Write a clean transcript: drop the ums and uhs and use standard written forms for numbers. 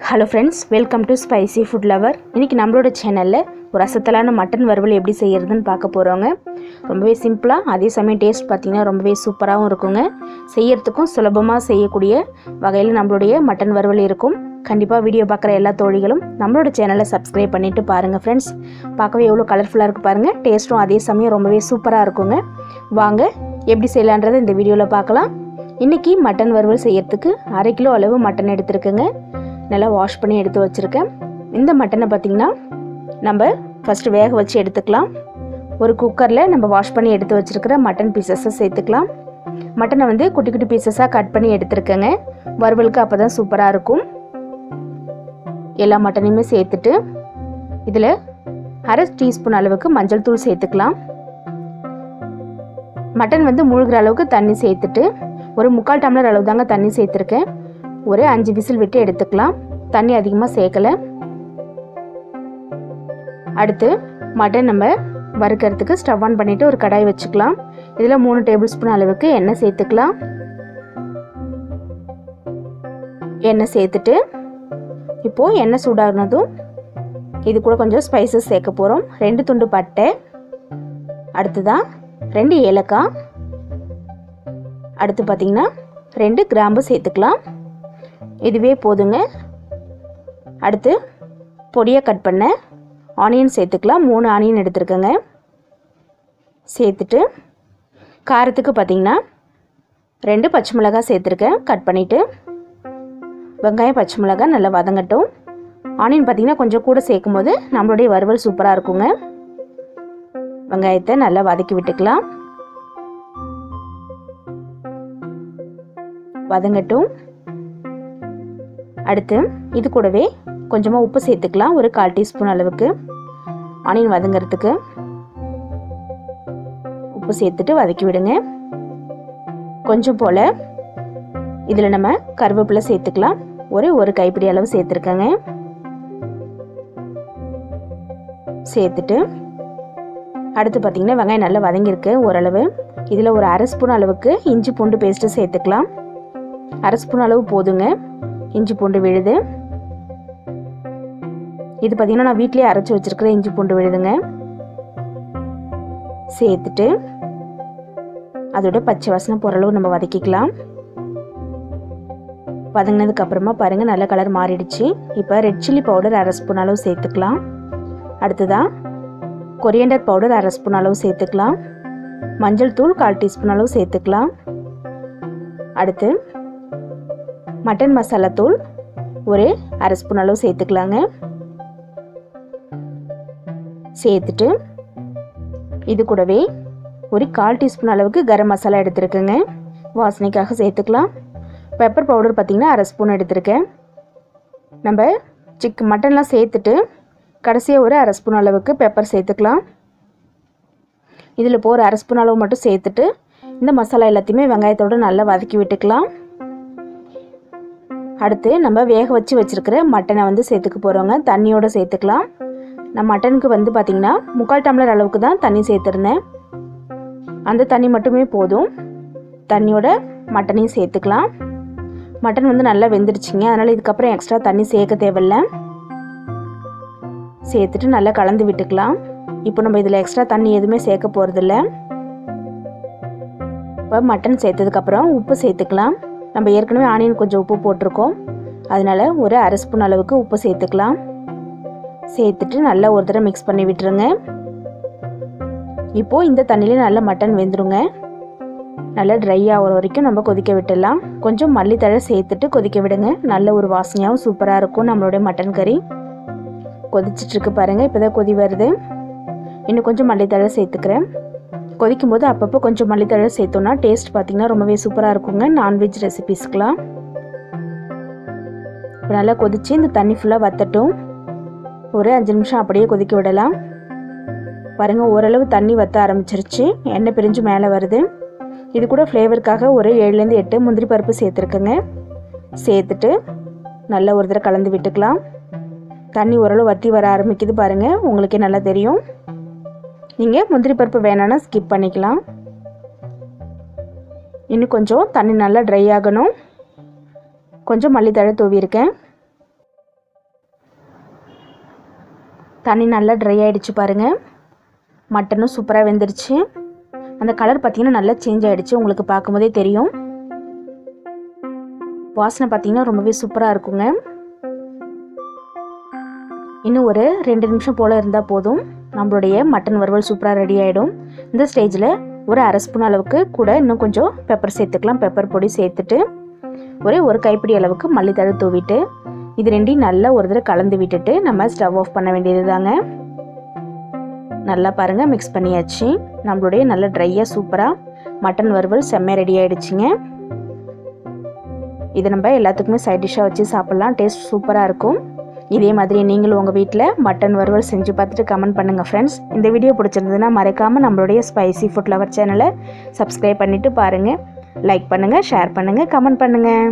Hello friends, welcome to spicy food lower. இன்றைக்கி நம்மளோட சேனலில் ஒரு அசத்தலான மட்டன் வறுவல் எப்படி செய்கிறதுன்னு பார்க்க போகிறோங்க. ரொம்பவே சிம்பிளாக, அதே சமயம் டேஸ்ட் பார்த்திங்கன்னா ரொம்பவே சூப்பராகவும் இருக்குங்க. செய்யறதுக்கும் சுலபமாக செய்யக்கூடிய வகையில் நம்மளுடைய மட்டன் வறுவல் இருக்கும். கண்டிப்பாக வீடியோ பார்க்குற எல்லா தோழிகளும் நம்மளோட சேனலை சப்ஸ்கிரைப் பண்ணிவிட்டு பாருங்கள் ஃப்ரெண்ட்ஸ். பார்க்கவே எவ்வளோ கலர்ஃபுல்லாக இருக்குது பாருங்கள். டேஸ்ட்டும் அதே சமயம் ரொம்பவே சூப்பராக இருக்குங்க. வாங்க எப்படி செய்யலான்றதை இந்த வீடியோவில் பார்க்கலாம். இன்றைக்கி மட்டன் வறுவல் செய்யறதுக்கு 1/2 கிலோ அளவு மட்டன் எடுத்துருக்குங்க. நல்லா வாஷ் பண்ணி எடுத்து வச்சுருக்கேன். இந்த மட்டனை பார்த்திங்கன்னா நம்ம ஃபஸ்ட்டு வேக வச்சு எடுத்துக்கலாம். ஒரு குக்கரில் நம்ம வாஷ் பண்ணி எடுத்து வச்சுருக்கிற மட்டன் பீசஸை சேர்த்துக்கலாம். மட்டனை வந்து குட்டி குட்டி பீசஸாக கட் பண்ணி எடுத்துருக்கேங்க. வறுவலுக்கு அப்போ தான் சூப்பராக இருக்கும். எல்லா மட்டனையுமே சேர்த்துட்டு இதில் 1/2 டீஸ்பூன் அளவுக்கு மஞ்சள் தூள் சேர்த்துக்கலாம். மட்டன் வந்து மூழ்கிற அளவுக்கு தண்ணி சேர்த்துட்டு ஒரு 3/4 டம்ளர் அளவு தாங்க தண்ணி சேர்த்துருக்கேன். ஒரு 5 விசில் விட்டு எடுத்துக்கலாம். தண்ணி அதிகமாக சேர்க்கலை. அடுத்து மட்டன் நம்ம வறுக்கிறதுக்கு ஸ்டவ் ஆன் பண்ணிவிட்டு ஒரு கடாய் வச்சுக்கலாம். இதில் 3 டேபிள் ஸ்பூன் அளவுக்கு எண்ணெய் சேர்த்துக்கலாம். எண்ணெய் சேர்த்துட்டு இப்போது எண்ணெய் சூடாகினதும் இது கூட கொஞ்சம் ஸ்பைசஸ் சேர்க்க போகிறோம். 2 துண்டு பட்டை, அடுத்துதான் 2 ஏலக்காய், அடுத்து பார்த்திங்கன்னா 2 கிராம்பு சேர்த்துக்கலாம். இதுவே போதுங்க. அடுத்து பொடியாக கட் பண்ண ஆனியன் சேர்த்துக்கலாம். 3 ஆனியன் எடுத்துருக்கேங்க. சேர்த்துட்டு காரத்துக்கு பார்த்திங்கன்னா 2 பச்சை மிளகாய் சேர்த்துருக்கேன் கட் பண்ணிவிட்டு. வெங்காயம் பச்சை மிளகாய் நல்லா வதங்கட்டும். ஆனியன் பார்த்திங்கன்னா கொஞ்சம் கூட சேர்க்கும் போது நம்மளுடைய வறுவல் சூப்பராக இருக்குங்க. வெங்காயத்தை நல்லா வதக்கி விட்டுக்கலாம். வதங்கட்டும். அடுத்து இது கூடவே கொஞ்சமாக உப்பு சேர்த்துக்கலாம். ஒரு 1/4 டீஸ்பூன் அளவுக்கு ஆனியன் வதங்கிறதுக்கு உப்பு சேர்த்துட்டு வதக்கி விடுங்க. கொஞ்சம் போல் இதில் நம்ம கருவேப்பிலை சேர்த்துக்கலாம். ஒரு கைப்பிடி அளவு சேர்த்துருக்கேங்க. சேர்த்துட்டு அடுத்து பார்த்திங்கன்னா வெங்காயம் நல்லா வதங்கியிருக்கு ஓரளவு. இதில் ஒரு 1/2 ஸ்பூன் அளவுக்கு இஞ்சி பூண்டு பேஸ்ட்டு சேர்த்துக்கலாம். 1/2 ஸ்பூன் அளவு போதுங்க. இஞ்சி பூண்டு விழுது. இது பார்த்திங்கன்னா நான் வீட்டிலே அரைச்சி வச்சுருக்கிற இஞ்சி பூண்டு விழுதுங்க. சேர்த்துட்டு அதோட பச்சை வாசனை போகிறளவு நம்ம வதக்கிக்கலாம். வதங்கினதுக்கு அப்புறமா பாருங்கள் நல்ல கலர் மாறிடுச்சு. இப்போ ரெட் சில்லி பவுடர் 1/2 ஸ்பூன் அளவு சேர்த்துக்கலாம். அடுத்ததான் கொரியண்டர் பவுடர் 1/2 ஸ்பூன் அளவு சேர்த்துக்கலாம். மஞ்சள் தூள் 1/4 டீஸ்பூன் அளவு சேர்த்துக்கலாம். அடுத்து மட்டன் மசாலா தூள் ஒரு 1/2 ஸ்பூன் அளவு சேர்த்துக்கலாங்க. சேர்த்துட்டு இது கூடவே ஒரு 1/4 டீஸ்பூன் அளவுக்கு கரம் மசாலா எடுத்துருக்கேங்க. வாசனைக்காக சேர்த்துக்கலாம். பெப்பர் பவுடர் பார்த்திங்கன்னா 1/2 ஸ்பூன் எடுத்துருக்கேன். நம்ம மட்டன்லாம் சேர்த்துட்டு கடைசியாக ஒரு 1/2 ஸ்பூன் அளவுக்கு பெப்பர் சேர்த்துக்கலாம். இதில் இப்போ ஒரு 1/2 ஸ்பூன் அளவு மட்டும் சேர்த்துட்டு இந்த மசாலா எல்லாத்தையுமே வெங்காயத்தோடு நல்லா வதக்கி விட்டுக்கலாம். அடுத்து நம்ம வேக வச்சு வச்சுருக்கிற மட்டனை வந்து சேர்த்துக்க போகிறோங்க. தண்ணியோடு சேர்த்துக்கலாம். நான் மட்டனுக்கு வந்து பார்த்திங்கன்னா 3/4 டம்ளர் அளவுக்கு தான் தண்ணி சேர்த்துருந்தேன். அந்த தண்ணி மட்டுமே போதும். தண்ணியோட மட்டனையும் சேர்த்துக்கலாம். மட்டன் வந்து நல்லா வெந்துடுச்சிங்க. அதனால் இதுக்கப்புறம் எக்ஸ்ட்ரா தண்ணி சேர்க்க தேவையில்லை. சேர்த்துட்டு நல்லா கலந்து விட்டுக்கலாம். இப்போ நம்ம இதில் எக்ஸ்ட்ரா தண்ணி எதுவுமே சேர்க்க போகிறதில்ல. இப்போ மட்டன் சேர்த்ததுக்கப்புறம் உப்பு சேர்த்துக்கலாம். நம்ம ஏற்கனவே ஆனியன் கொஞ்சம் உப்பு போட்டிருக்கோம். அதனால் ஒரு 1/2 ஸ்பூன் அளவுக்கு உப்பு சேர்த்துக்கலாம். சேர்த்துட்டு நல்லா ஒரு தடவை மிக்ஸ் பண்ணி விட்டுருங்க. இப்போது இந்த தண்ணியிலே நல்லா மட்டன் வெந்துருங்க. நல்லா ட்ரை ஆகிற வரைக்கும் நம்ம கொதிக்க விட்டுடலாம். கொஞ்சம் மல்லித்தழை சேர்த்துட்டு கொதிக்க விடுங்க. நல்ல ஒரு வாசனையாகவும் சூப்பராக இருக்கும் நம்மளுடைய மட்டன் கறி. கொதிச்சிட்ருக்கு பாருங்கள். இப்போ தான் கொதி வருது. இன்னும் கொஞ்சம் மல்லித்தழை சேர்த்துக்கிறேன். கொதிக்கும் போது அப்பப்போ கொஞ்சம் மல்லித்தழை சேர்த்தோன்னா டேஸ்ட் பார்த்திங்கன்னா ரொம்பவே சூப்பராக இருக்குங்க நான்வெஜ் ரெசிபீஸ்க்கெலாம். இப்போ நல்லா கொதித்து இந்த தண்ணி ஃபுல்லாக வற்றட்டும். ஒரு 5 நிமிஷம் அப்படியே கொதிக்க விடலாம். பாருங்கள் ஓரளவு தண்ணி வற்ற ஆரம்பிச்சிருச்சு. எண்ணெய் பிரிஞ்சு மேலே வருது. இது கூட ஃப்ளேவருக்காக ஒரு 7லேருந்து 8 முந்திரி பருப்பு சேர்த்துருக்குங்க. சேர்த்துட்டு நல்லா ஒரு தடவை கலந்து விட்டுக்கலாம். தண்ணி ஓரளவு வற்றி வர ஆரம்பிக்குது பாருங்கள். உங்களுக்கே நல்லா தெரியும். நீங்கள் முந்திரி பருப்பு வேணான்னா ஸ்கிப் பண்ணிக்கலாம். இன்னும் கொஞ்சம் தண்ணி நல்லா ட்ரை ஆகணும். கொஞ்சம் மல்லித்தழை தூவியிருக்கேன். தண்ணி நல்லா ட்ரை ஆகிடுச்சு பாருங்கள். மட்டனும் சூப்பராக வெந்துருச்சு. அந்த கலர் பார்த்திங்கன்னா நல்லா சேஞ்ச் ஆகிடுச்சு, உங்களுக்கு பார்க்கும்போதே தெரியும். வாசனை பார்த்திங்கன்னா ரொம்பவே சூப்பராக இருக்குங்க. இன்னும் ஒரு 2 நிமிஷம் போல் இருந்தால் போதும், நம்மளுடைய மட்டன் வறுவல் சூப்பராக ரெடி ஆகிடும். இந்த ஸ்டேஜில் ஒரு அரை ஸ்பூன் அளவுக்கு கூட இன்னும் கொஞ்சம் பெப்பர் சேர்த்துக்கலாம். பெப்பர் பொடி சேர்த்துட்டு ஒரு கைப்பிடி அளவுக்கு மல்லித்தழை தூவிட்டு இது ரெண்டையும் நல்லா ஒரு தடவை கலந்து விட்டுட்டு நம்ம ஸ்டவ் ஆஃப் பண்ண வேண்டியது தாங்க. நல்லா பாருங்கள், மிக்ஸ் பண்ணியாச்சு. நம்மளுடைய நல்ல ட்ரையாக சூப்பராக மட்டன் வறுவல் செம்மையாக ரெடி ஆகிடுச்சிங்க. இதை நம்ம எல்லாத்துக்குமே சைட் டிஷ்ஷாக வச்சு சாப்பிட்லாம். டேஸ்ட் சூப்பராக இருக்கும். இதே மாதிரி நீங்களும் உங்கள் வீட்டில் மட்டன் வறுவல் செஞ்சு பார்த்துட்டு கமெண்ட் பண்ணுங்கள் ஃப்ரெண்ட்ஸ். இந்த வீடியோ பிடிச்சிருந்ததுன்னா மறக்காமல் நம்மளுடைய ஸ்பைசி ஃபுட் லவர் சேனலை சப்ஸ்கிரைப் பண்ணிவிட்டு பாருங்கள். லைக் பண்ணுங்கள், ஷேர் பண்ணுங்கள், கமெண்ட் பண்ணுங்கள்.